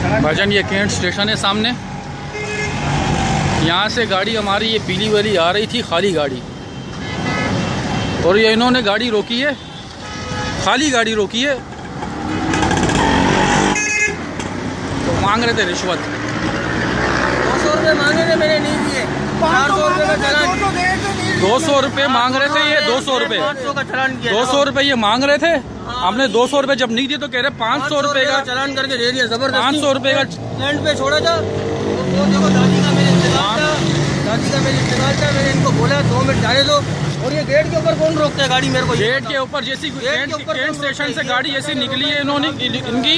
भाईजान ये cantt station है सामने। यहाँ से गाड़ी हमारी ये पीली वाली आ रही थी, खाली गाड़ी, और ये इन्होंने गाड़ी रोकी है, खाली गाड़ी रोकी है। तो मांग रहे थे रिश्वत, 200 रुपये मांगे थे, मैंने नहीं दिए। 400 रुपये का चालान, 200 रुपये मांग रहे थे ये, 200 रुपये, 500 का चालान किया। 200 रुपये ये मांग रहे थे। हमने 200 रुपये जब नहीं दिए तो कह रहे 500 रुपये का चालान करके दे दिया जबरदस्ती। 500 रुपये का लैंड पे छोड़ा था। तो देखो दादी का मैंने इंतकाल था, मैंने इनको बोला 2 मिनट जाने दो। और ये गेट के ऊपर कौन रोकता है गाड़ी मेरे को? गेट के ऊपर जैसी कैंट स्टेशन से गाड़ी ऐसी निकली है, इन्होंने इनकी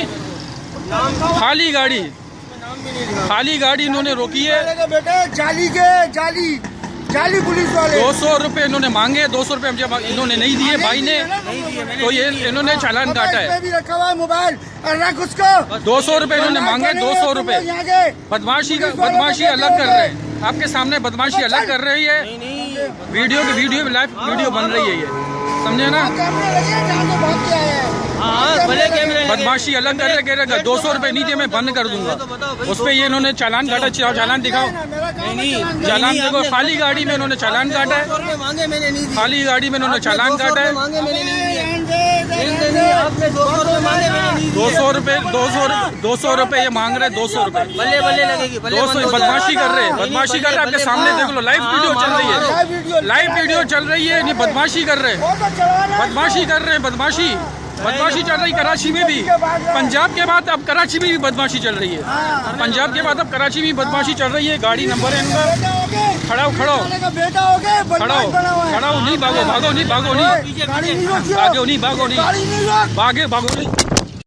खाली गाड़ी, खाली गाड़ी इन्होंने रोकी है। बेटे जाली पुलिस वाले 200 रुपये इन्होंने मांगे, 200 रुपये जब इन्होंने नहीं दिए भाई ने, तो ये इन्होंने चालान काटा है। भी रखा हुआ है मोबाइल, रख उसको। 200 रुपये इन्होंने मांगे, 200 रुपये। बदमाशी अलग कर रहे हैं, आपके सामने बदमाशी अलग कर रही है। वीडियो लाइव वीडियो बन रही है ये, समझे ना? बदमाशी अलग कर रहे हैं। 200 रुपये नहीं दिए मैं बंद कर दूंगा। उस पर ये इन्होंने चालान काटा। चालान दिखाओ, चालान देखो। खाली गाड़ी में इन्होंने चालान काटा है, खाली गाड़ी में इन्होंने चालान काटा है। 200 रुपये ये मांग रहे हैं, 200 रुपये। बल्ले बल्ले लगेगी, 200 बदमाशी कर रहे हैं, बदमाशी कर रहे हैं। आपके सामने देख लो, लाइव वीडियो चल रही है, लाइव वीडियो चल रही है। नहीं बदमाशी कर रहे हैं, बदमाशी कर रहे हैं, बदमाशी चल रही कराची में भी। पंजाब के बाद अब कराची में भी बदमाशी चल रही है। पंजाब के बाद अब कराची में बदमाशी चल रही है। गाड़ी नंबर है इनका। खड़ा हो, नहीं भागो नहीं, भागो नहीं, भागे नहीं, भागो नहीं।